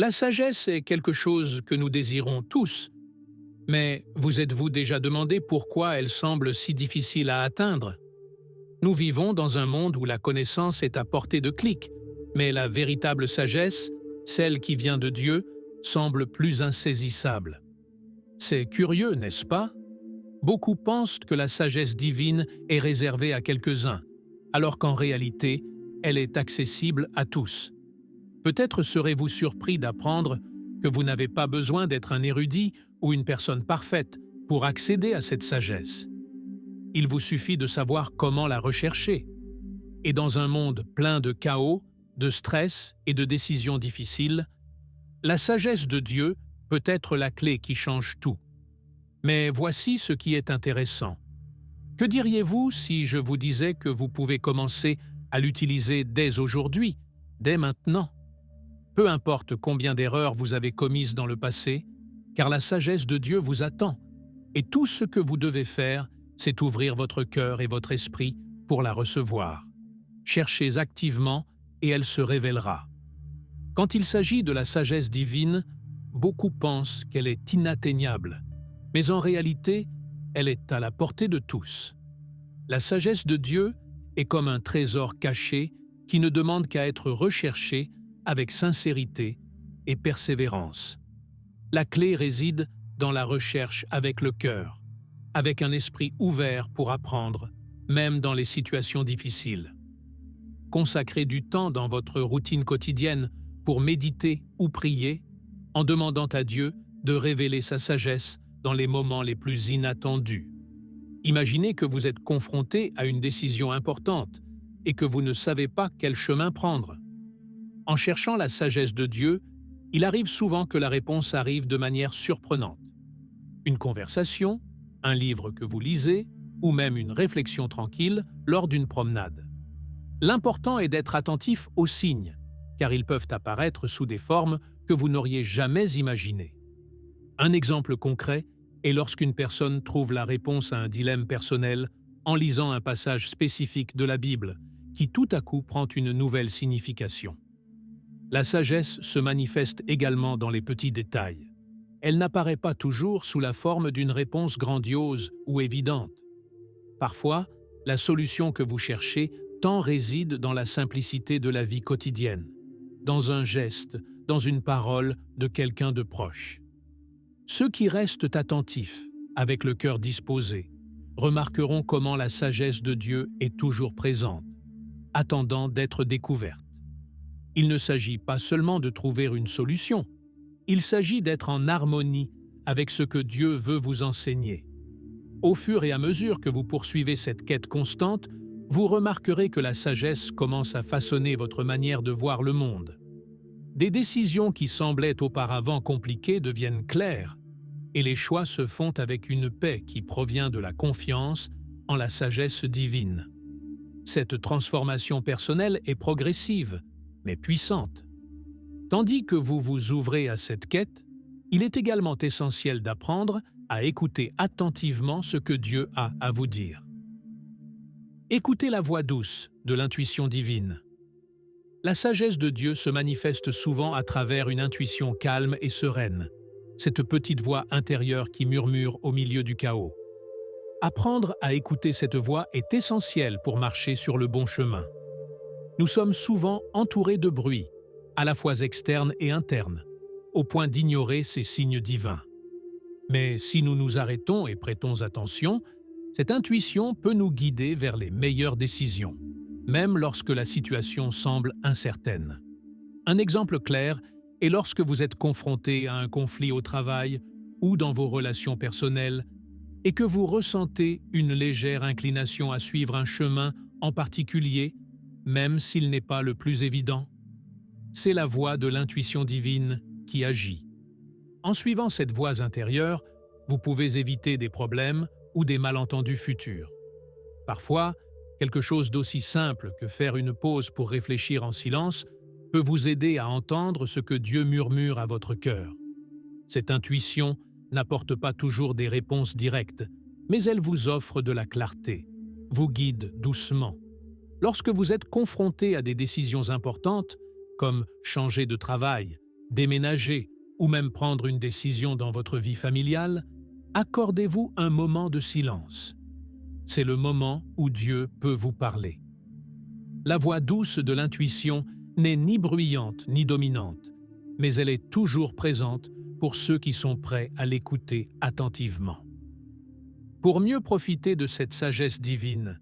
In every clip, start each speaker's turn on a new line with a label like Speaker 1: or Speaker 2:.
Speaker 1: La sagesse est quelque chose que nous désirons tous, mais vous êtes-vous déjà demandé pourquoi elle semble si difficile à atteindre? Nous vivons dans un monde où la connaissance est à portée de clic, mais la véritable sagesse, celle qui vient de Dieu, semble plus insaisissable. C'est curieux, n'est-ce pas? Beaucoup pensent que la sagesse divine est réservée à quelques-uns, alors qu'en réalité, elle est accessible à tous. Peut-être serez-vous surpris d'apprendre que vous n'avez pas besoin d'être un érudit ou une personne parfaite pour accéder à cette sagesse. Il vous suffit de savoir comment la rechercher. Et dans un monde plein de chaos, de stress et de décisions difficiles, la sagesse de Dieu peut être la clé qui change tout. Mais voici ce qui est intéressant. Que diriez-vous si je vous disais que vous pouvez commencer à l'utiliser dès aujourd'hui, dès maintenant? Peu importe combien d'erreurs vous avez commises dans le passé, car la sagesse de Dieu vous attend, et tout ce que vous devez faire, c'est ouvrir votre cœur et votre esprit pour la recevoir. Cherchez activement et elle se révélera. Quand il s'agit de la sagesse divine, beaucoup pensent qu'elle est inatteignable, mais en réalité, elle est à la portée de tous. La sagesse de Dieu est comme un trésor caché qui ne demande qu'à être recherché avec sincérité et persévérance. La clé réside dans la recherche avec le cœur, avec un esprit ouvert pour apprendre, même dans les situations difficiles. Consacrez du temps dans votre routine quotidienne pour méditer ou prier, en demandant à Dieu de révéler sa sagesse dans les moments les plus inattendus. Imaginez que vous êtes confronté à une décision importante et que vous ne savez pas quel chemin prendre. En cherchant la sagesse de Dieu, il arrive souvent que la réponse arrive de manière surprenante. Une conversation, un livre que vous lisez, ou même une réflexion tranquille lors d'une promenade. L'important est d'être attentif aux signes, car ils peuvent apparaître sous des formes que vous n'auriez jamais imaginées. Un exemple concret est lorsqu'une personne trouve la réponse à un dilemme personnel en lisant un passage spécifique de la Bible, qui tout à coup prend une nouvelle signification. La sagesse se manifeste également dans les petits détails. Elle n'apparaît pas toujours sous la forme d'une réponse grandiose ou évidente. Parfois, la solution que vous cherchez tant réside dans la simplicité de la vie quotidienne, dans un geste, dans une parole de quelqu'un de proche. Ceux qui restent attentifs, avec le cœur disposé, remarqueront comment la sagesse de Dieu est toujours présente, attendant d'être découverte. Il ne s'agit pas seulement de trouver une solution, il s'agit d'être en harmonie avec ce que Dieu veut vous enseigner. Au fur et à mesure que vous poursuivez cette quête constante, vous remarquerez que la sagesse commence à façonner votre manière de voir le monde. Des décisions qui semblaient auparavant compliquées deviennent claires, et les choix se font avec une paix qui provient de la confiance en la sagesse divine. Cette transformation personnelle est progressive, mais puissante. Tandis que vous vous ouvrez à cette quête, il est également essentiel d'apprendre à écouter attentivement ce que Dieu a à vous dire. Écoutez la voix douce de l'intuition divine. La sagesse de Dieu se manifeste souvent à travers une intuition calme et sereine, cette petite voix intérieure qui murmure au milieu du chaos. Apprendre à écouter cette voix est essentiel pour marcher sur le bon chemin. Nous sommes souvent entourés de bruit, à la fois externe et interne, au point d'ignorer ces signes divins. Mais si nous nous arrêtons et prêtons attention, cette intuition peut nous guider vers les meilleures décisions, même lorsque la situation semble incertaine. Un exemple clair est lorsque vous êtes confronté à un conflit au travail ou dans vos relations personnelles et que vous ressentez une légère inclination à suivre un chemin en particulier, même s'il n'est pas le plus évident. C'est la voix de l'intuition divine qui agit. En suivant cette voix intérieure, vous pouvez éviter des problèmes ou des malentendus futurs. Parfois, quelque chose d'aussi simple que faire une pause pour réfléchir en silence peut vous aider à entendre ce que Dieu murmure à votre cœur. Cette intuition n'apporte pas toujours des réponses directes, mais elle vous offre de la clarté, vous guide doucement. Lorsque vous êtes confronté à des décisions importantes, comme changer de travail, déménager ou même prendre une décision dans votre vie familiale, accordez-vous un moment de silence. C'est le moment où Dieu peut vous parler. La voix douce de l'intuition n'est ni bruyante ni dominante, mais elle est toujours présente pour ceux qui sont prêts à l'écouter attentivement. Pour mieux profiter de cette sagesse divine,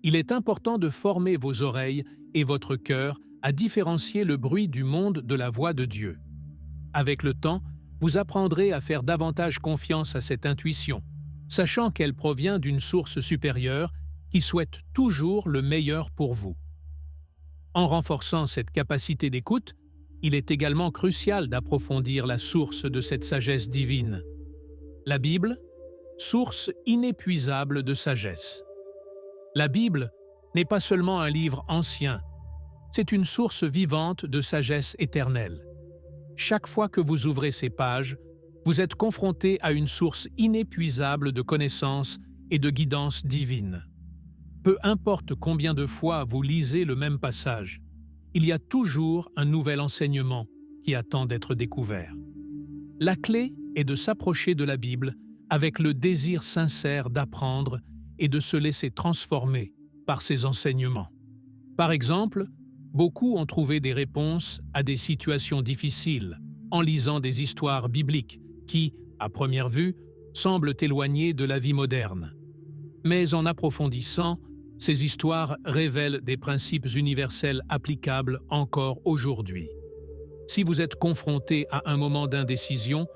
Speaker 1: il est important de former vos oreilles et votre cœur à différencier le bruit du monde de la voix de Dieu. Avec le temps, vous apprendrez à faire davantage confiance à cette intuition, sachant qu'elle provient d'une source supérieure qui souhaite toujours le meilleur pour vous. En renforçant cette capacité d'écoute, il est également crucial d'approfondir la source de cette sagesse divine. La Bible, source inépuisable de sagesse. La Bible n'est pas seulement un livre ancien, c'est une source vivante de sagesse éternelle. Chaque fois que vous ouvrez ces pages, vous êtes confronté à une source inépuisable de connaissances et de guidance divine. Peu importe combien de fois vous lisez le même passage, il y a toujours un nouvel enseignement qui attend d'être découvert. La clé est de s'approcher de la Bible avec le désir sincère d'apprendre et de se laisser transformer par ses enseignements. Par exemple, beaucoup ont trouvé des réponses à des situations difficiles en lisant des histoires bibliques qui, à première vue, semblent éloignées de la vie moderne. Mais en approfondissant, ces histoires révèlent des principes universels applicables encore aujourd'hui. Si vous êtes confronté à un moment d'indécision,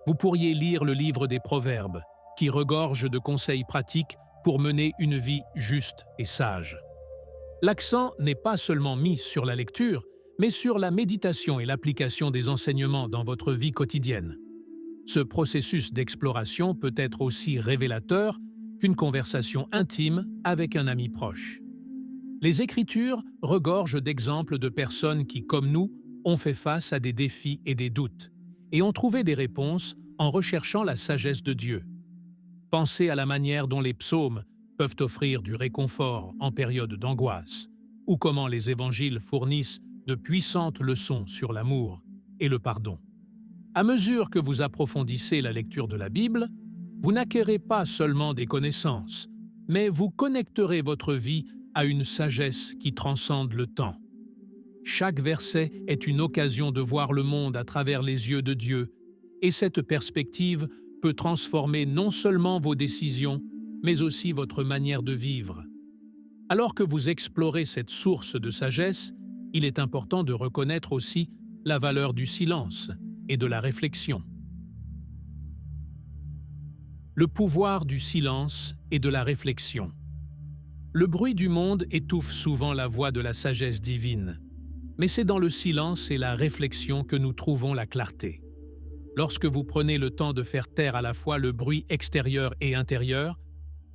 Speaker 1: vous pourriez lire le livre des Proverbes, qui regorge de conseils pratiques pour mener une vie juste et sage. L'accent n'est pas seulement mis sur la lecture, mais sur la méditation et l'application des enseignements dans votre vie quotidienne. Ce processus d'exploration peut être aussi révélateur qu'une conversation intime avec un ami proche. Les Écritures regorgent d'exemples de personnes qui, comme nous, ont fait face à des défis et des doutes, et ont trouvé des réponses en recherchant la sagesse de Dieu. Pensez à la manière dont les psaumes peuvent offrir du réconfort en période d'angoisse, ou comment les évangiles fournissent de puissantes leçons sur l'amour et le pardon. À mesure que vous approfondissez la lecture de la Bible, vous n'acquérez pas seulement des connaissances, mais vous connecterez votre vie à une sagesse qui transcende le temps. Chaque verset est une occasion de voir le monde à travers les yeux de Dieu, et cette perspective peut transformer non seulement vos décisions, mais aussi votre manière de vivre. Alors que vous explorez cette source de sagesse, il est important de reconnaître aussi la valeur du silence et de la réflexion. Le pouvoir du silence et de la réflexion. Le bruit du monde étouffe souvent la voix de la sagesse divine, mais c'est dans le silence et la réflexion que nous trouvons la clarté. Lorsque vous prenez le temps de faire taire à la fois le bruit extérieur et intérieur,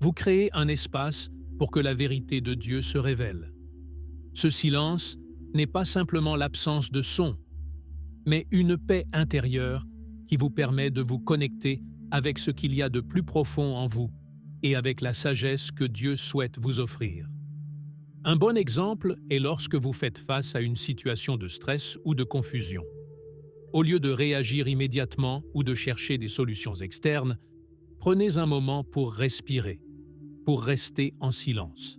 Speaker 1: vous créez un espace pour que la vérité de Dieu se révèle. Ce silence n'est pas simplement l'absence de son, mais une paix intérieure qui vous permet de vous connecter avec ce qu'il y a de plus profond en vous et avec la sagesse que Dieu souhaite vous offrir. Un bon exemple est lorsque vous faites face à une situation de stress ou de confusion. Au lieu de réagir immédiatement ou de chercher des solutions externes, prenez un moment pour respirer, pour rester en silence.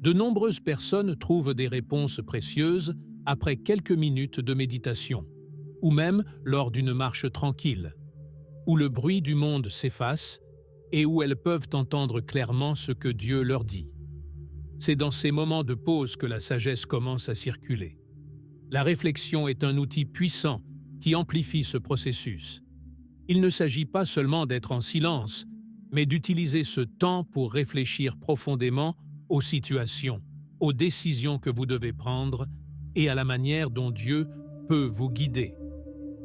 Speaker 1: De nombreuses personnes trouvent des réponses précieuses après quelques minutes de méditation, ou même lors d'une marche tranquille, où le bruit du monde s'efface et où elles peuvent entendre clairement ce que Dieu leur dit. C'est dans ces moments de pause que la sagesse commence à circuler. La réflexion est un outil puissant qui amplifie ce processus. Il ne s'agit pas seulement d'être en silence, mais d'utiliser ce temps pour réfléchir profondément aux situations, aux décisions que vous devez prendre et à la manière dont Dieu peut vous guider.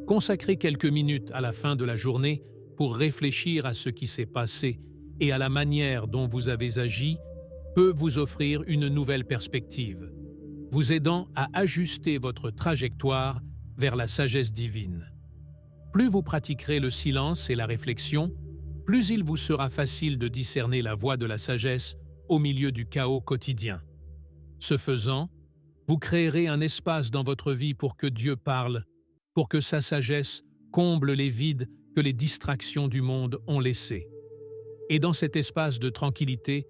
Speaker 1: Consacrez quelques minutes à la fin de la journée pour réfléchir à ce qui s'est passé et à la manière dont vous avez agi peut vous offrir une nouvelle perspective, vous aidant à ajuster votre trajectoire vers la sagesse divine. Plus vous pratiquerez le silence et la réflexion, plus il vous sera facile de discerner la voie de la sagesse au milieu du chaos quotidien. Ce faisant, vous créerez un espace dans votre vie pour que Dieu parle pour que sa sagesse comble les vides que les distractions du monde ont laissés. Et dans cet espace de tranquillité,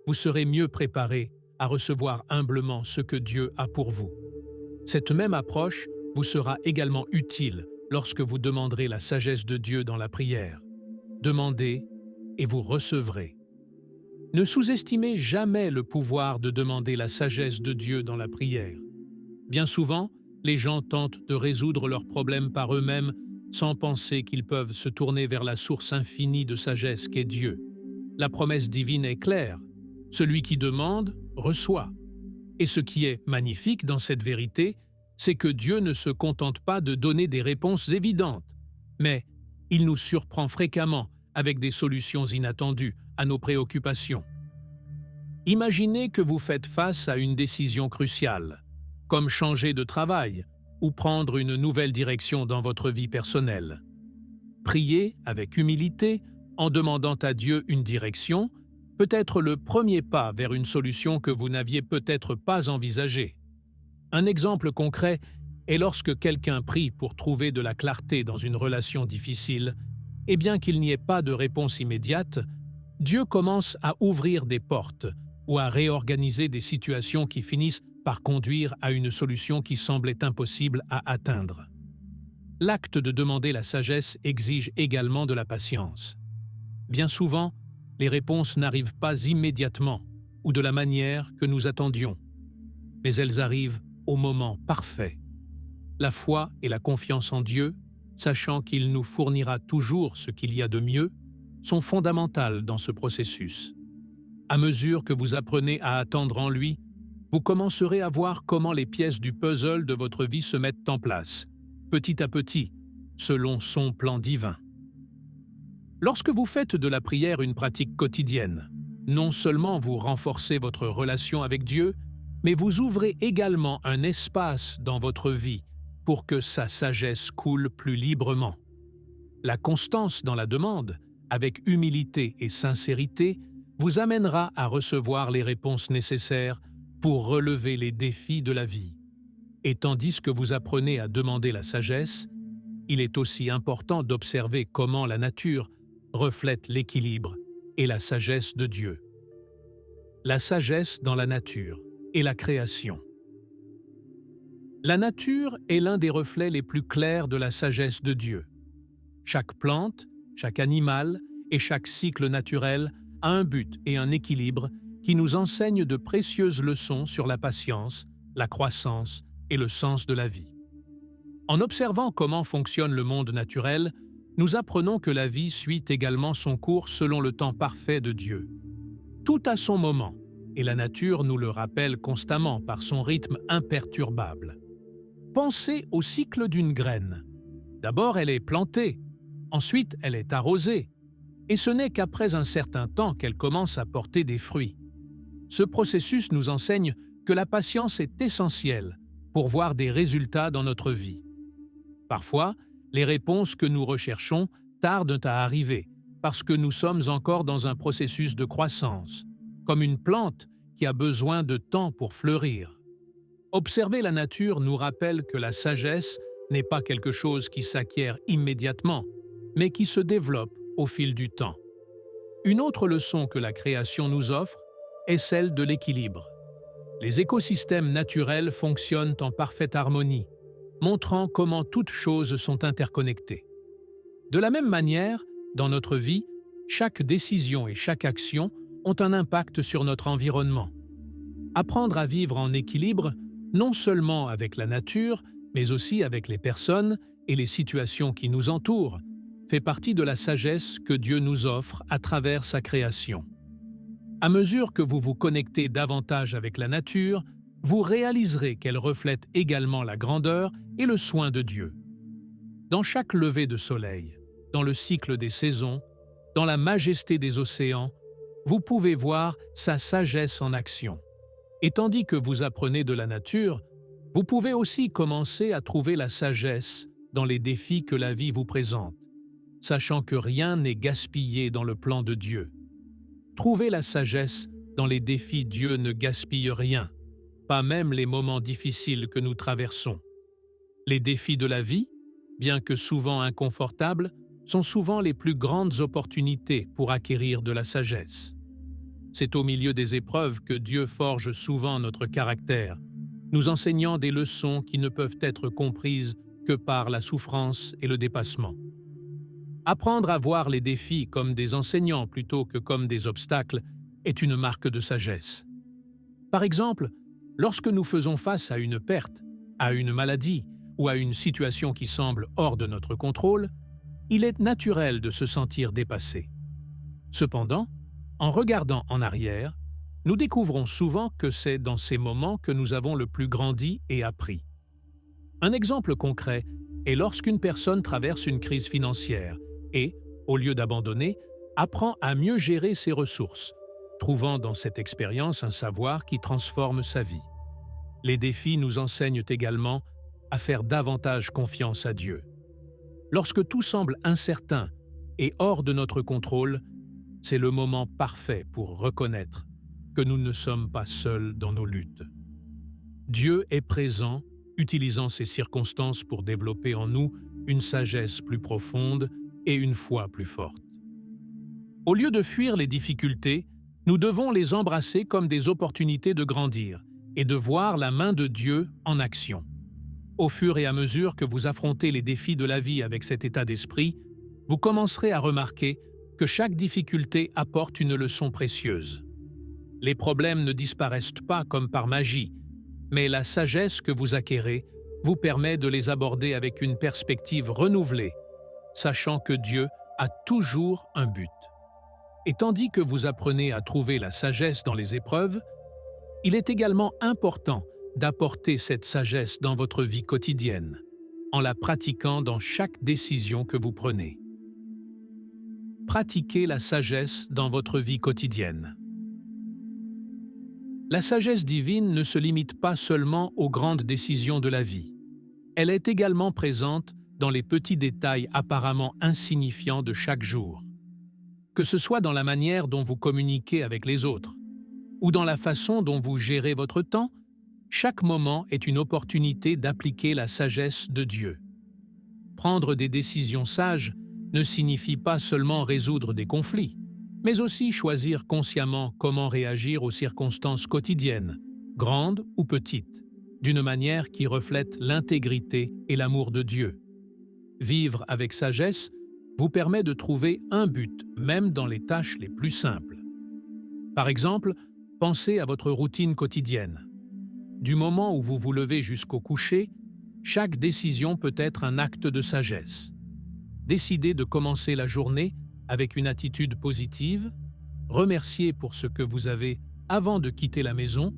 Speaker 1: vous serez mieux préparé à recevoir humblement ce que Dieu a pour vous. Cette même approche vous sera également utile lorsque vous demanderez la sagesse de Dieu dans la prière. Demandez et vous recevrez. Ne sous-estimez jamais le pouvoir de demander la sagesse de Dieu dans la prière. Bien souvent, les gens tentent de résoudre leurs problèmes par eux-mêmes sans penser qu'ils peuvent se tourner vers la source infinie de sagesse qu'est Dieu. La promesse divine est claire. Celui qui demande, reçoit. Et ce qui est magnifique dans cette vérité, c'est que Dieu ne se contente pas de donner des réponses évidentes, mais il nous surprend fréquemment avec des solutions inattendues à nos préoccupations. Imaginez que vous faites face à une décision cruciale, comme changer de travail ou prendre une nouvelle direction dans votre vie personnelle. Priez avec humilité en demandant à Dieu une direction peut être le premier pas vers une solution que vous n'aviez peut-être pas envisagée. Un exemple concret est lorsque quelqu'un prie pour trouver de la clarté dans une relation difficile, et bien qu'il n'y ait pas de réponse immédiate, Dieu commence à ouvrir des portes ou à réorganiser des situations qui finissent par conduire à une solution qui semblait impossible à atteindre. L'acte de demander la sagesse exige également de la patience. Bien souvent, les réponses n'arrivent pas immédiatement ou de la manière que nous attendions, mais elles arrivent au moment parfait. La foi et la confiance en Dieu, sachant qu'il nous fournira toujours ce qu'il y a de mieux, sont fondamentales dans ce processus. À mesure que vous apprenez à attendre en lui, vous commencerez à voir comment les pièces du puzzle de votre vie se mettent en place, petit à petit, selon son plan divin. Lorsque vous faites de la prière une pratique quotidienne, non seulement vous renforcez votre relation avec Dieu, mais vous ouvrez également un espace dans votre vie pour que sa sagesse coule plus librement. La constance dans la demande, avec humilité et sincérité, vous amènera à recevoir les réponses nécessaires pour relever les défis de la vie. Et tandis que vous apprenez à demander la sagesse, il est aussi important d'observer comment la nature reflète l'équilibre et la sagesse de Dieu. La sagesse dans la nature et la création. La nature est l'un des reflets les plus clairs de la sagesse de Dieu. Chaque plante, chaque animal et chaque cycle naturel a un but et un équilibre qui nous enseignent de précieuses leçons sur la patience, la croissance et le sens de la vie. En observant comment fonctionne le monde naturel, nous apprenons que la vie suit également son cours selon le temps parfait de Dieu. Tout a son moment, et la nature nous le rappelle constamment par son rythme imperturbable. Pensez au cycle d'une graine. D'abord, elle est plantée, ensuite elle est arrosée, et ce n'est qu'après un certain temps qu'elle commence à porter des fruits. Ce processus nous enseigne que la patience est essentielle pour voir des résultats dans notre vie. Parfois, les réponses que nous recherchons tardent à arriver parce que nous sommes encore dans un processus de croissance, comme une plante qui a besoin de temps pour fleurir. Observer la nature nous rappelle que la sagesse n'est pas quelque chose qui s'acquiert immédiatement, mais qui se développe au fil du temps. Une autre leçon que la création nous offre est celle de l'équilibre. Les écosystèmes naturels fonctionnent en parfaite harmonie, montrant comment toutes choses sont interconnectées. De la même manière, dans notre vie, chaque décision et chaque action ont un impact sur notre environnement. Apprendre à vivre en équilibre, non seulement avec la nature, mais aussi avec les personnes et les situations qui nous entourent, fait partie de la sagesse que Dieu nous offre à travers sa création. À mesure que vous vous connectez davantage avec la nature, vous réaliserez qu'elle reflète également la grandeur et le soin de Dieu. Dans chaque lever de soleil, dans le cycle des saisons, dans la majesté des océans, vous pouvez voir sa sagesse en action. Et tandis que vous apprenez de la nature, vous pouvez aussi commencer à trouver la sagesse dans les défis que la vie vous présente, sachant que rien n'est gaspillé dans le plan de Dieu. Trouvez la sagesse dans les défis. Dieu ne gaspille rien, pas même les moments difficiles que nous traversons. Les défis de la vie, bien que souvent inconfortables, sont souvent les plus grandes opportunités pour acquérir de la sagesse. C'est au milieu des épreuves que Dieu forge souvent notre caractère, nous enseignant des leçons qui ne peuvent être comprises que par la souffrance et le dépassement. Apprendre à voir les défis comme des enseignants plutôt que comme des obstacles est une marque de sagesse. Par exemple, lorsque nous faisons face à une perte, à une maladie ou à une situation qui semble hors de notre contrôle, il est naturel de se sentir dépassé. Cependant, en regardant en arrière, nous découvrons souvent que c'est dans ces moments que nous avons le plus grandi et appris. Un exemple concret est lorsqu'une personne traverse une crise financière et, au lieu d'abandonner, apprend à mieux gérer ses ressources, trouvant dans cette expérience un savoir qui transforme sa vie. Les défis nous enseignent également à faire davantage confiance à Dieu. Lorsque tout semble incertain et hors de notre contrôle, c'est le moment parfait pour reconnaître que nous ne sommes pas seuls dans nos luttes. Dieu est présent, utilisant ces circonstances pour développer en nous une sagesse plus profonde et une foi plus forte. Au lieu de fuir les difficultés, nous devons les embrasser comme des opportunités de grandir et de voir la main de Dieu en action. Au fur et à mesure que vous affrontez les défis de la vie avec cet état d'esprit, vous commencerez à remarquer que chaque difficulté apporte une leçon précieuse. Les problèmes ne disparaissent pas comme par magie, mais la sagesse que vous acquérez vous permet de les aborder avec une perspective renouvelée, sachant que Dieu a toujours un but. Et tandis que vous apprenez à trouver la sagesse dans les épreuves, il est également important d'apporter cette sagesse dans votre vie quotidienne, en la pratiquant dans chaque décision que vous prenez. Pratiquez la sagesse dans votre vie quotidienne. La sagesse divine ne se limite pas seulement aux grandes décisions de la vie. Elle est également présente dans les petits détails apparemment insignifiants de chaque jour. Que ce soit dans la manière dont vous communiquez avec les autres, ou dans la façon dont vous gérez votre temps, chaque moment est une opportunité d'appliquer la sagesse de Dieu. Prendre des décisions sages ne signifie pas seulement résoudre des conflits, mais aussi choisir consciemment comment réagir aux circonstances quotidiennes, grandes ou petites, d'une manière qui reflète l'intégrité et l'amour de Dieu. Vivre avec sagesse vous permet de trouver un but, même dans les tâches les plus simples. Par exemple, pensez à votre routine quotidienne. Du moment où vous vous levez jusqu'au coucher, chaque décision peut être un acte de sagesse. Décidez de commencer la journée avec une attitude positive, remercier pour ce que vous avez avant de quitter la maison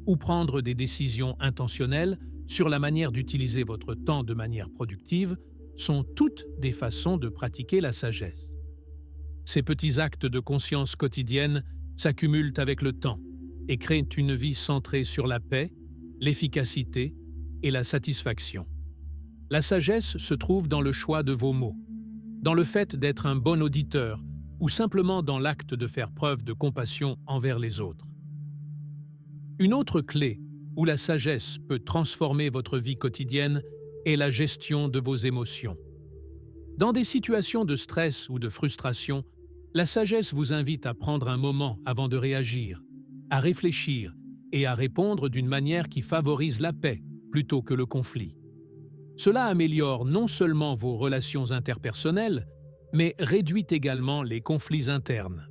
Speaker 1: ou prendre des décisions intentionnelles sur la manière d'utiliser votre temps de manière productive sont toutes des façons de pratiquer la sagesse. Ces petits actes de conscience quotidienne s'accumulent avec le temps et créent une vie centrée sur la paix, l'efficacité et la satisfaction. La sagesse se trouve dans le choix de vos mots, dans le fait d'être un bon auditeur ou simplement dans l'acte de faire preuve de compassion envers les autres. Une autre clé où la sagesse peut transformer votre vie quotidienne est la gestion de vos émotions. Dans des situations de stress ou de frustration, la sagesse vous invite à prendre un moment avant de réagir, à réfléchir et à répondre d'une manière qui favorise la paix plutôt que le conflit. Cela améliore non seulement vos relations interpersonnelles, mais réduit également les conflits internes.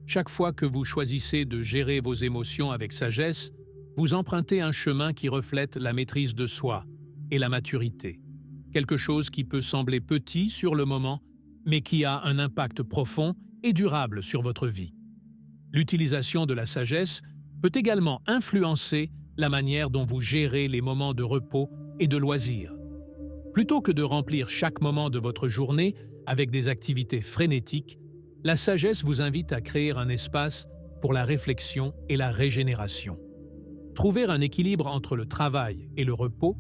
Speaker 1: Chaque fois que vous choisissez de gérer vos émotions avec sagesse, vous empruntez un chemin qui reflète la maîtrise de soi et la maturité. Quelque chose qui peut sembler petit sur le moment, mais qui a un impact profond et durable sur votre vie. L'utilisation de la sagesse peut également influencer la manière dont vous gérez les moments de repos et de loisirs. Plutôt que de remplir chaque moment de votre journée avec des activités frénétiques, la sagesse vous invite à créer un espace pour la réflexion et la régénération. Trouver un équilibre entre le travail et le repos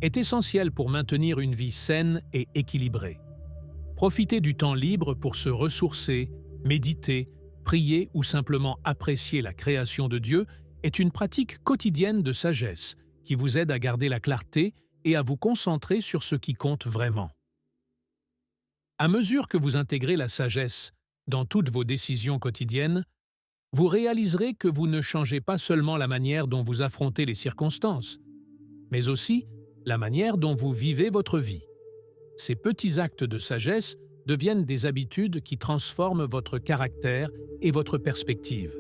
Speaker 1: est essentiel pour maintenir une vie saine et équilibrée. Profiter du temps libre pour se ressourcer, méditer, prier ou simplement apprécier la création de Dieu est une pratique quotidienne de sagesse qui vous aide à garder la clarté et à vous concentrer sur ce qui compte vraiment. À mesure que vous intégrez la sagesse dans toutes vos décisions quotidiennes, vous réaliserez que vous ne changez pas seulement la manière dont vous affrontez les circonstances, mais aussi la manière dont vous vivez votre vie. Ces petits actes de sagesse deviennent des habitudes qui transforment votre caractère et votre perspective.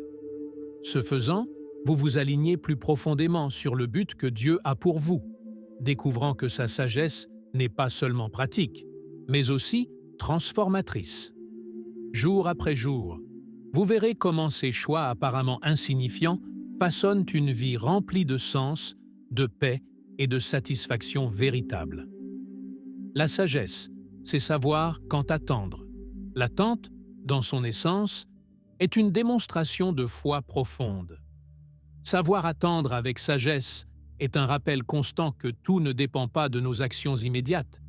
Speaker 1: Ce faisant, vous vous alignez plus profondément sur le but que Dieu a pour vous, découvrant que sa sagesse n'est pas seulement pratique, mais aussi transformatrice. Jour après jour, vous verrez comment ces choix apparemment insignifiants façonnent une vie remplie de sens, de paix et de satisfaction véritable. La sagesse, c'est savoir quand attendre. L'attente, dans son essence, est une démonstration de foi profonde. Savoir attendre avec sagesse est un rappel constant que tout ne dépend pas de nos actions immédiates,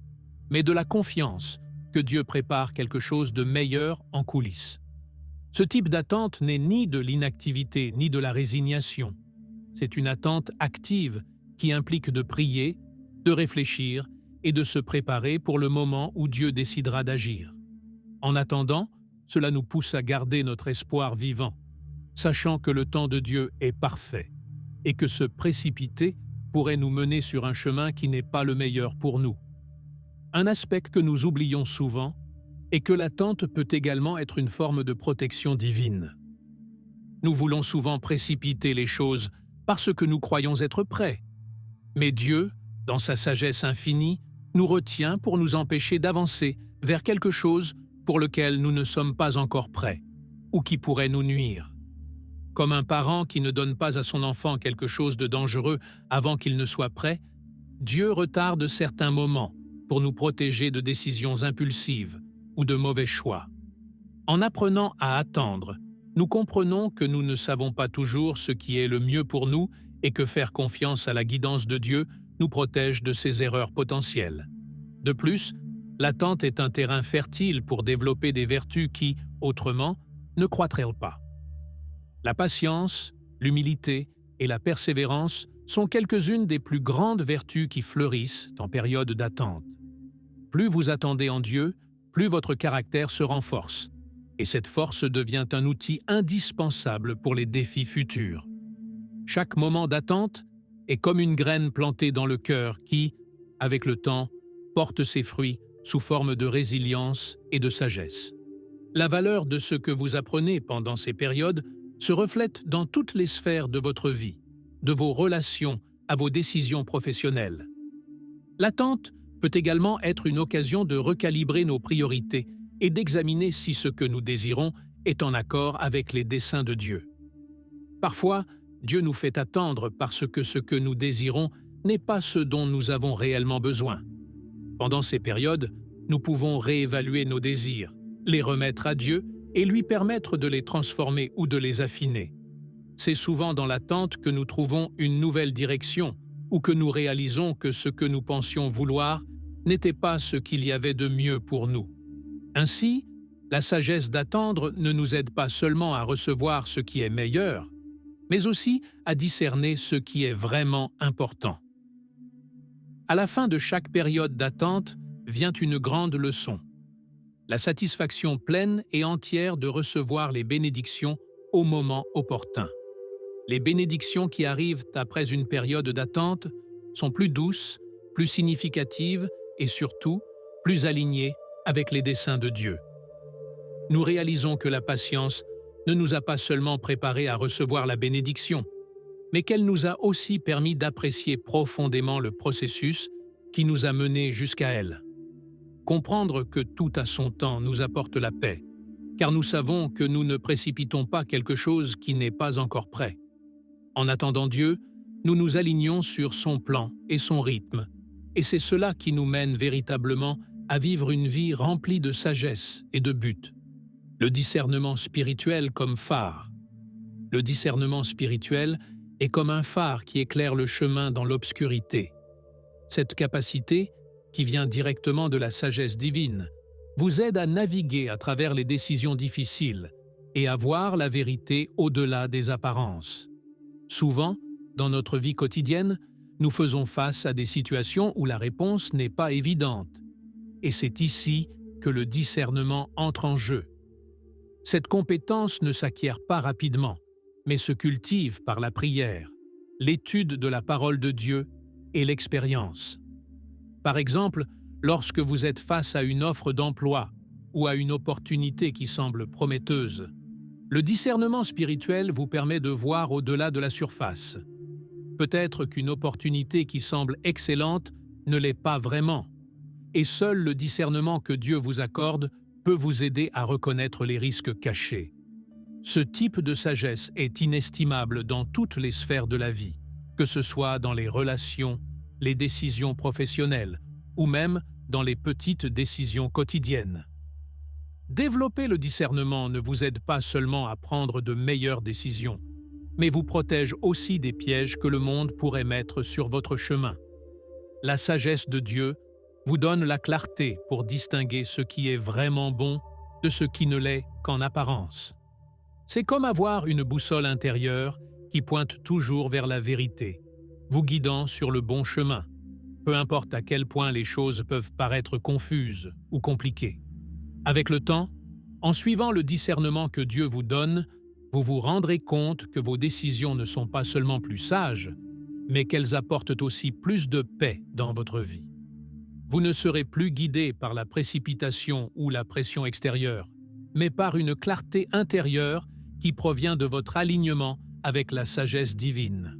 Speaker 1: mais de la confiance que Dieu prépare quelque chose de meilleur en coulisses. Ce type d'attente n'est ni de l'inactivité ni de la résignation. C'est une attente active qui implique de prier, de réfléchir et de se préparer pour le moment où Dieu décidera d'agir. En attendant, cela nous pousse à garder notre espoir vivant, sachant que le temps de Dieu est parfait et que se précipiter pourrait nous mener sur un chemin qui n'est pas le meilleur pour nous. Un aspect que nous oublions souvent est que l'attente peut également être une forme de protection divine. Nous voulons souvent précipiter les choses parce que nous croyons être prêts. Mais Dieu, dans sa sagesse infinie, nous retient pour nous empêcher d'avancer vers quelque chose pour lequel nous ne sommes pas encore prêts ou qui pourrait nous nuire. Comme un parent qui ne donne pas à son enfant quelque chose de dangereux avant qu'il ne soit prêt, Dieu retarde certains moments pour nous protéger de décisions impulsives ou de mauvais choix. En apprenant à attendre, nous comprenons que nous ne savons pas toujours ce qui est le mieux pour nous et que faire confiance à la guidance de Dieu nous protège de ses erreurs potentielles. De plus, l'attente est un terrain fertile pour développer des vertus qui, autrement, ne croîtraient pas. La patience, l'humilité et la persévérance sont quelques-unes des plus grandes vertus qui fleurissent en période d'attente. Plus vous attendez en Dieu, plus votre caractère se renforce, et cette force devient un outil indispensable pour les défis futurs. Chaque moment d'attente est comme une graine plantée dans le cœur qui, avec le temps, porte ses fruits sous forme de résilience et de sagesse. La valeur de ce que vous apprenez pendant ces périodes se reflète dans toutes les sphères de votre vie, de vos relations à vos décisions professionnelles. L'attente peut également être une occasion de recalibrer nos priorités et d'examiner si ce que nous désirons est en accord avec les desseins de Dieu. Parfois, Dieu nous fait attendre parce que ce que nous désirons n'est pas ce dont nous avons réellement besoin. Pendant ces périodes, nous pouvons réévaluer nos désirs, les remettre à Dieu et lui permettre de les transformer ou de les affiner. C'est souvent dans l'attente que nous trouvons une nouvelle direction ou que nous réalisons que ce que nous pensions vouloir n'était pas ce qu'il y avait de mieux pour nous. Ainsi, la sagesse d'attendre ne nous aide pas seulement à recevoir ce qui est meilleur, mais aussi à discerner ce qui est vraiment important. À la fin de chaque période d'attente vient une grande leçon. La satisfaction pleine et entière de recevoir les bénédictions au moment opportun. Les bénédictions qui arrivent après une période d'attente sont plus douces, plus significatives et surtout plus alignées avec les desseins de Dieu. Nous réalisons que la patience ne nous a pas seulement préparés à recevoir la bénédiction, mais qu'elle nous a aussi permis d'apprécier profondément le processus qui nous a menés jusqu'à elle. Comprendre que tout à son temps nous apporte la paix, car nous savons que nous ne précipitons pas quelque chose qui n'est pas encore prêt. En attendant Dieu, nous nous alignons sur son plan et son rythme, et c'est cela qui nous mène véritablement à vivre une vie remplie de sagesse et de but. Le discernement spirituel comme phare. Le discernement spirituel est comme un phare qui éclaire le chemin dans l'obscurité. Cette capacité, qui vient directement de la sagesse divine, vous aide à naviguer à travers les décisions difficiles et à voir la vérité au-delà des apparences. Souvent, dans notre vie quotidienne, nous faisons face à des situations où la réponse n'est pas évidente. Et c'est ici que le discernement entre en jeu. Cette compétence ne s'acquiert pas rapidement, mais se cultive par la prière, l'étude de la parole de Dieu et l'expérience. Par exemple, lorsque vous êtes face à une offre d'emploi ou à une opportunité qui semble prometteuse, le discernement spirituel vous permet de voir au-delà de la surface. Peut-être qu'une opportunité qui semble excellente ne l'est pas vraiment, et seul le discernement que Dieu vous accorde peut vous aider à reconnaître les risques cachés. Ce type de sagesse est inestimable dans toutes les sphères de la vie, que ce soit dans les relations, les décisions professionnelles ou même dans les petites décisions quotidiennes. Développer le discernement ne vous aide pas seulement à prendre de meilleures décisions, mais vous protège aussi des pièges que le monde pourrait mettre sur votre chemin. La sagesse de Dieu vous donne la clarté pour distinguer ce qui est vraiment bon de ce qui ne l'est qu'en apparence. C'est comme avoir une boussole intérieure qui pointe toujours vers la vérité, vous guidant sur le bon chemin, peu importe à quel point les choses peuvent paraître confuses ou compliquées. Avec le temps, en suivant le discernement que Dieu vous donne, vous vous rendrez compte que vos décisions ne sont pas seulement plus sages, mais qu'elles apportent aussi plus de paix dans votre vie. Vous ne serez plus guidé par la précipitation ou la pression extérieure, mais par une clarté intérieure qui provient de votre alignement avec la sagesse divine.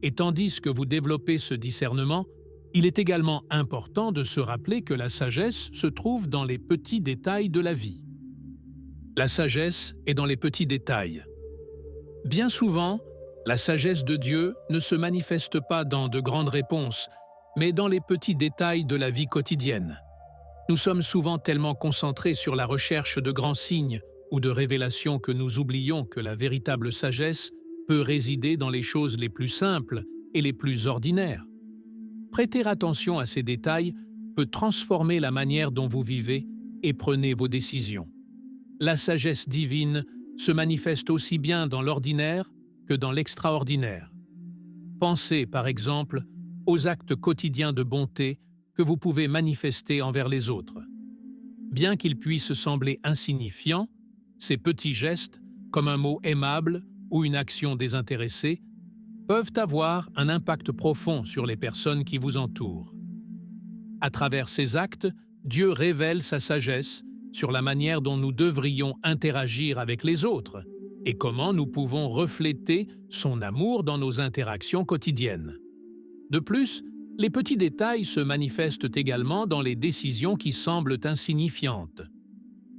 Speaker 1: Et tandis que vous développez ce discernement, il est également important de se rappeler que la sagesse se trouve dans les petits détails de la vie. La sagesse est dans les petits détails. Bien souvent, la sagesse de Dieu ne se manifeste pas dans de grandes réponses, mais dans les petits détails de la vie quotidienne. Nous sommes souvent tellement concentrés sur la recherche de grands signes ou de révélations que nous oublions que la véritable sagesse peut résider dans les choses les plus simples et les plus ordinaires. Prêter attention à ces détails peut transformer la manière dont vous vivez et prenez vos décisions. La sagesse divine se manifeste aussi bien dans l'ordinaire que dans l'extraordinaire. Pensez, par exemple, aux actes quotidiens de bonté que vous pouvez manifester envers les autres. Bien qu'ils puissent sembler insignifiants, ces petits gestes, comme un mot aimable ou une action désintéressée, peuvent avoir un impact profond sur les personnes qui vous entourent. À travers ces actes, Dieu révèle sa sagesse sur la manière dont nous devrions interagir avec les autres et comment nous pouvons refléter son amour dans nos interactions quotidiennes. De plus, les petits détails se manifestent également dans les décisions qui semblent insignifiantes.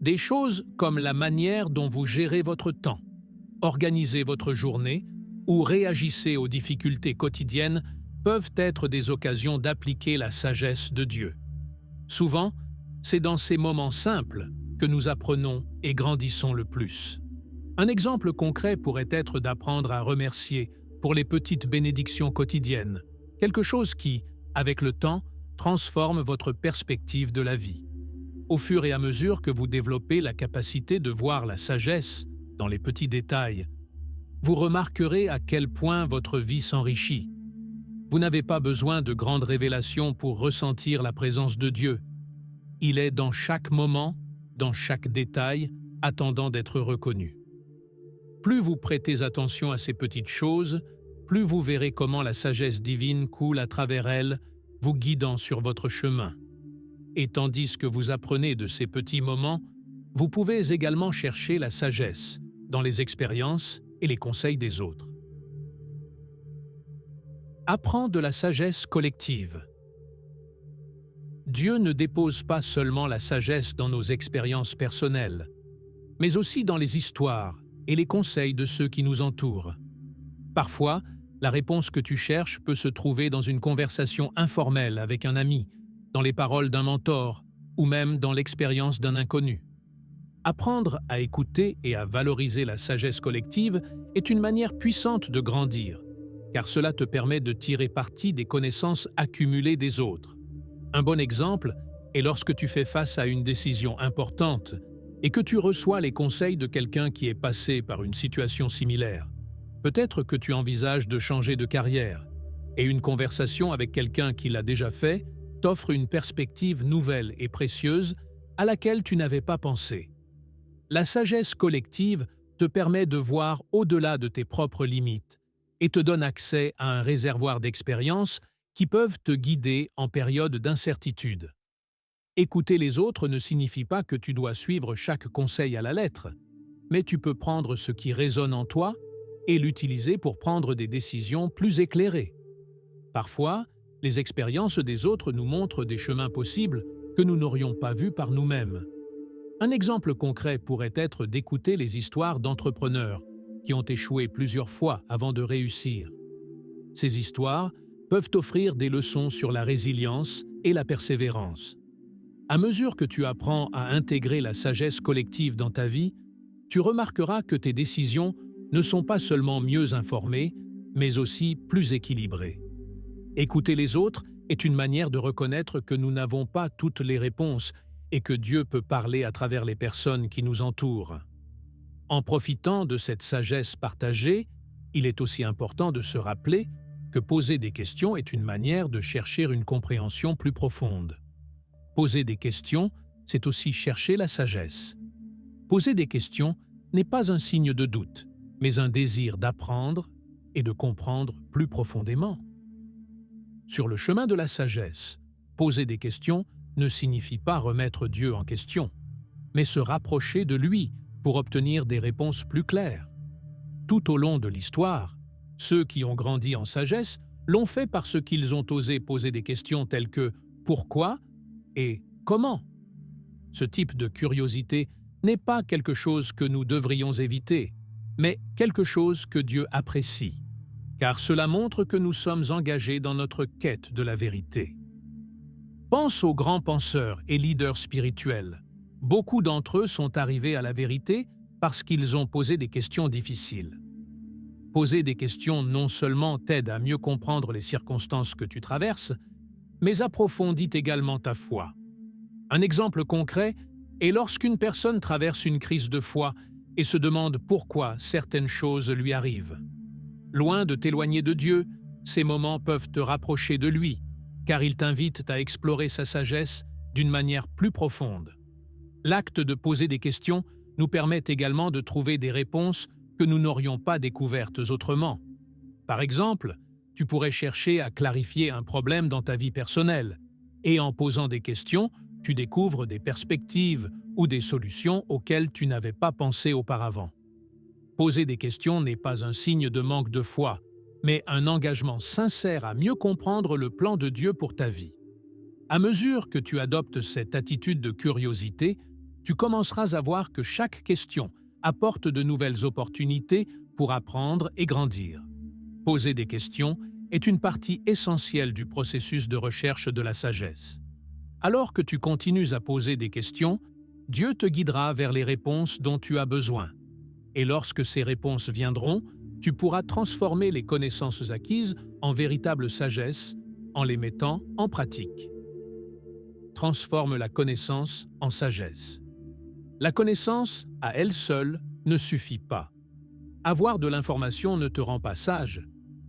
Speaker 1: Des choses comme la manière dont vous gérez votre temps, organisez votre journée ou réagissez aux difficultés quotidiennes peuvent être des occasions d'appliquer la sagesse de Dieu. Souvent, c'est dans ces moments simples que nous apprenons et grandissons le plus. Un exemple concret pourrait être d'apprendre à remercier pour les petites bénédictions quotidiennes, quelque chose qui, avec le temps, transforme votre perspective de la vie. Au fur et à mesure que vous développez la capacité de voir la sagesse dans les petits détails, vous remarquerez à quel point votre vie s'enrichit. Vous n'avez pas besoin de grandes révélations pour ressentir la présence de Dieu. Il est dans chaque moment, dans chaque détail, attendant d'être reconnu. Plus vous prêtez attention à ces petites choses, plus vous verrez comment la sagesse divine coule à travers elles, vous guidant sur votre chemin. Et tandis que vous apprenez de ces petits moments, vous pouvez également chercher la sagesse dans les expériences et les conseils des autres. Apprends de la sagesse collective. Dieu ne dépose pas seulement la sagesse dans nos expériences personnelles, mais aussi dans les histoires et les conseils de ceux qui nous entourent. Parfois, la réponse que tu cherches peut se trouver dans une conversation informelle avec un ami, dans les paroles d'un mentor ou même dans l'expérience d'un inconnu. Apprendre à écouter et à valoriser la sagesse collective est une manière puissante de grandir, car cela te permet de tirer parti des connaissances accumulées des autres. Un bon exemple est lorsque tu fais face à une décision importante et que tu reçois les conseils de quelqu'un qui est passé par une situation similaire. Peut-être que tu envisages de changer de carrière, et une conversation avec quelqu'un qui l'a déjà fait t'offre une perspective nouvelle et précieuse à laquelle tu n'avais pas pensé. La sagesse collective te permet de voir au-delà de tes propres limites et te donne accès à un réservoir d'expériences qui peuvent te guider en période d'incertitude. Écouter les autres ne signifie pas que tu dois suivre chaque conseil à la lettre, mais tu peux prendre ce qui résonne en toi et l'utiliser pour prendre des décisions plus éclairées. Parfois, les expériences des autres nous montrent des chemins possibles que nous n'aurions pas vus par nous-mêmes. Un exemple concret pourrait être d'écouter les histoires d'entrepreneurs qui ont échoué plusieurs fois avant de réussir. Ces histoires peuvent offrir des leçons sur la résilience et la persévérance. À mesure que tu apprends à intégrer la sagesse collective dans ta vie, tu remarqueras que tes décisions ne sont pas seulement mieux informées, mais aussi plus équilibrées. Écouter les autres est une manière de reconnaître que nous n'avons pas toutes les réponses et que Dieu peut parler à travers les personnes qui nous entourent. En profitant de cette sagesse partagée, il est aussi important de se rappeler que poser des questions est une manière de chercher une compréhension plus profonde. Poser des questions, c'est aussi chercher la sagesse. Poser des questions n'est pas un signe de doute, mais un désir d'apprendre et de comprendre plus profondément. Sur le chemin de la sagesse, poser des questions ne signifie pas remettre Dieu en question, mais se rapprocher de lui pour obtenir des réponses plus claires. Tout au long de l'histoire, ceux qui ont grandi en sagesse l'ont fait parce qu'ils ont osé poser des questions telles que « pourquoi ?» et « comment ?» Ce type de curiosité n'est pas quelque chose que nous devrions éviter, mais quelque chose que Dieu apprécie, car cela montre que nous sommes engagés dans notre quête de la vérité. Pense aux grands penseurs et leaders spirituels. Beaucoup d'entre eux sont arrivés à la vérité parce qu'ils ont posé des questions difficiles. Poser des questions non seulement t'aide à mieux comprendre les circonstances que tu traverses, mais approfondit également ta foi. Un exemple concret est lorsqu'une personne traverse une crise de foi et se demande pourquoi certaines choses lui arrivent. Loin de t'éloigner de Dieu, ces moments peuvent te rapprocher de lui, car ils t'invitent à explorer sa sagesse d'une manière plus profonde. L'acte de poser des questions nous permet également de trouver des réponses que nous n'aurions pas découvertes autrement. Par exemple, tu pourrais chercher à clarifier un problème dans ta vie personnelle, et en posant des questions, tu découvres des perspectives ou des solutions auxquelles tu n'avais pas pensé auparavant. Poser des questions n'est pas un signe de manque de foi, mais un engagement sincère à mieux comprendre le plan de Dieu pour ta vie. À mesure que tu adoptes cette attitude de curiosité, tu commenceras à voir que chaque question apporte de nouvelles opportunités pour apprendre et grandir. Poser des questions est une partie essentielle du processus de recherche de la sagesse. Alors que tu continues à poser des questions, Dieu te guidera vers les réponses dont tu as besoin. Et lorsque ces réponses viendront, tu pourras transformer les connaissances acquises en véritable sagesse en les mettant en pratique. Transforme la connaissance en sagesse. La connaissance, à elle seule, ne suffit pas. Avoir de l'information ne te rend pas sage,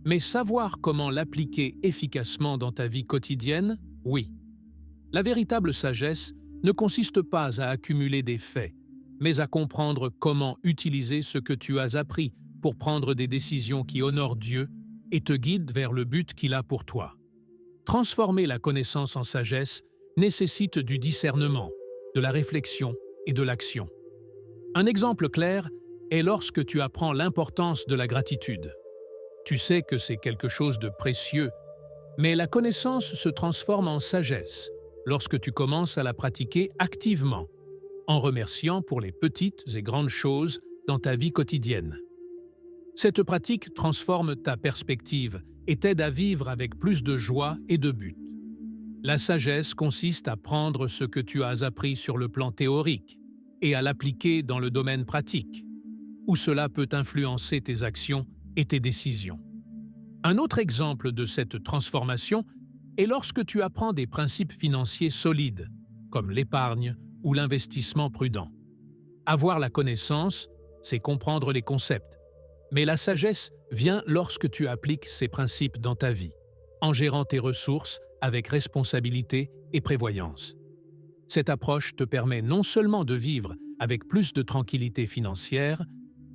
Speaker 1: mais savoir comment l'appliquer efficacement dans ta vie quotidienne, oui. La véritable sagesse ne consiste pas à accumuler des faits, mais à comprendre comment utiliser ce que tu as appris pour prendre des décisions qui honorent Dieu et te guident vers le but qu'il a pour toi. Transformer la connaissance en sagesse nécessite du discernement, de la réflexion et de l'action. Un exemple clair est lorsque tu apprends l'importance de la gratitude. Tu sais que c'est quelque chose de précieux, mais la connaissance se transforme en sagesse lorsque tu commences à la pratiquer activement, en remerciant pour les petites et grandes choses dans ta vie quotidienne. Cette pratique transforme ta perspective et t'aide à vivre avec plus de joie et de but. La sagesse consiste à prendre ce que tu as appris sur le plan théorique et à l'appliquer dans le domaine pratique, où cela peut influencer tes actions et tes décisions. Un autre exemple de cette transformation est lorsque tu apprends des principes financiers solides, comme l'épargne ou l'investissement prudent. Avoir la connaissance, c'est comprendre les concepts, mais la sagesse vient lorsque tu appliques ces principes dans ta vie, en gérant tes ressources avec responsabilité et prévoyance. Cette approche te permet non seulement de vivre avec plus de tranquillité financière,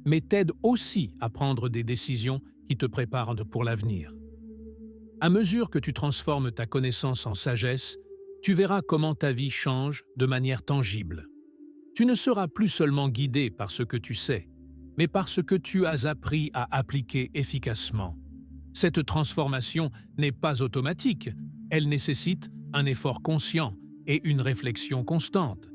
Speaker 1: mais t'aide aussi à prendre des décisions qui te préparent pour l'avenir. À mesure que tu transformes ta connaissance en sagesse, tu verras comment ta vie change de manière tangible. Tu ne seras plus seulement guidé par ce que tu sais, mais par ce que tu as appris à appliquer efficacement. Cette transformation n'est pas automatique, elle nécessite un effort conscient et une réflexion constante.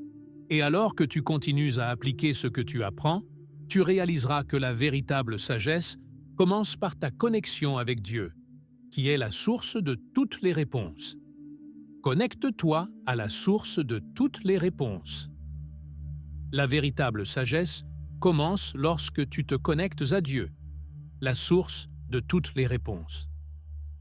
Speaker 1: Et alors que tu continues à appliquer ce que tu apprends, tu réaliseras que la véritable sagesse commence par ta connexion avec Dieu, qui est la source de toutes les réponses. Connecte-toi à la source de toutes les réponses. La véritable sagesse commence lorsque tu te connectes à Dieu, la source de toutes les réponses.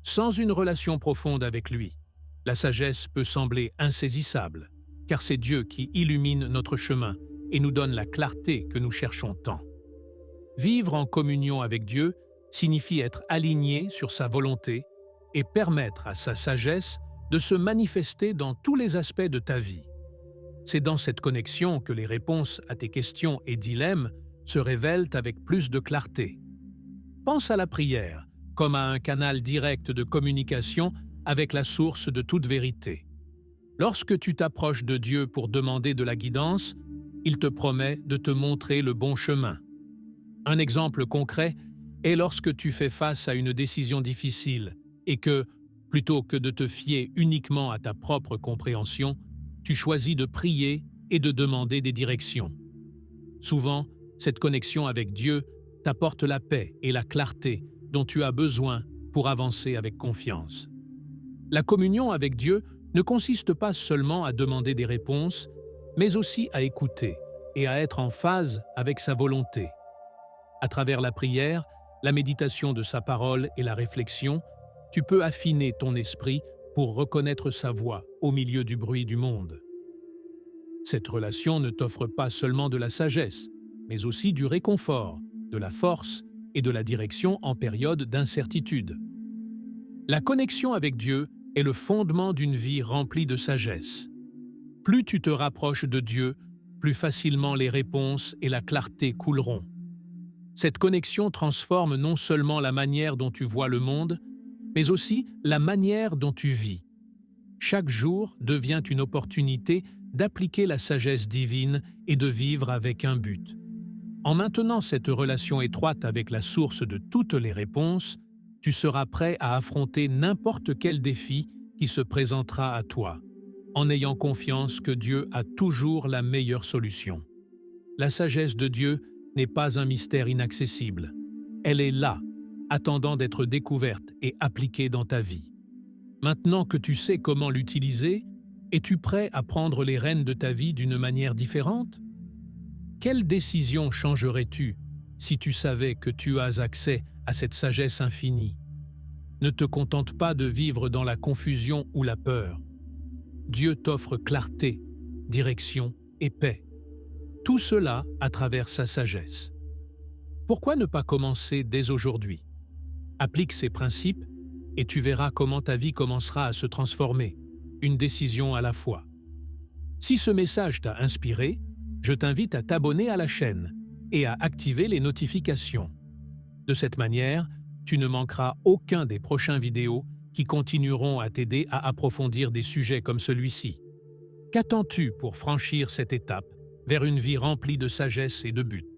Speaker 1: Sans une relation profonde avec lui, la sagesse peut sembler insaisissable, car c'est Dieu qui illumine notre chemin et nous donne la clarté que nous cherchons tant. Vivre en communion avec Dieu signifie être aligné sur sa volonté et permettre à sa sagesse de se manifester dans tous les aspects de ta vie. C'est dans cette connexion que les réponses à tes questions et dilemmes se révèlent avec plus de clarté. Pense à la prière comme à un canal direct de communication avec la source de toute vérité. Lorsque tu t'approches de Dieu pour demander de la guidance, il te promet de te montrer le bon chemin. Un exemple concret est lorsque tu fais face à une décision difficile et que, plutôt que de te fier uniquement à ta propre compréhension, tu choisis de prier et de demander des directions. Souvent, cette connexion avec Dieu t'apporte la paix et la clarté dont tu as besoin pour avancer avec confiance. La communion avec Dieu ne consiste pas seulement à demander des réponses, mais aussi à écouter et à être en phase avec sa volonté. À travers la prière, la méditation de sa parole et la réflexion, tu peux affiner ton esprit pour reconnaître sa voix au milieu du bruit du monde. Cette relation ne t'offre pas seulement de la sagesse, mais aussi du réconfort, de la force et de la direction en période d'incertitude. La connexion avec Dieu est le fondement d'une vie remplie de sagesse. Plus tu te rapproches de Dieu, plus facilement les réponses et la clarté couleront. Cette connexion transforme non seulement la manière dont tu vois le monde, mais aussi la manière dont tu vis. Chaque jour devient une opportunité d'appliquer la sagesse divine et de vivre avec un but. En maintenant cette relation étroite avec la source de toutes les réponses, tu seras prêt à affronter n'importe quel défi qui se présentera à toi, en ayant confiance que Dieu a toujours la meilleure solution. La sagesse de Dieu n'est pas un mystère inaccessible. Elle est là, attendant d'être découverte et appliquée dans ta vie. Maintenant que tu sais comment l'utiliser, es-tu prêt à prendre les rênes de ta vie d'une manière différente? Quelle décision changerais-tu si tu savais que tu as accès à cette sagesse infinie? Ne te contente pas de vivre dans la confusion ou la peur. Dieu t'offre clarté, direction et paix. Tout cela à travers sa sagesse. Pourquoi ne pas commencer dès aujourd'hui? Applique ces principes et tu verras comment ta vie commencera à se transformer, une décision à la fois. Si ce message t'a inspiré, je t'invite à t'abonner à la chaîne et à activer les notifications. De cette manière, tu ne manqueras aucun des prochains vidéos qui continueront à t'aider à approfondir des sujets comme celui-ci. Qu'attends-tu pour franchir cette étape vers une vie remplie de sagesse et de but?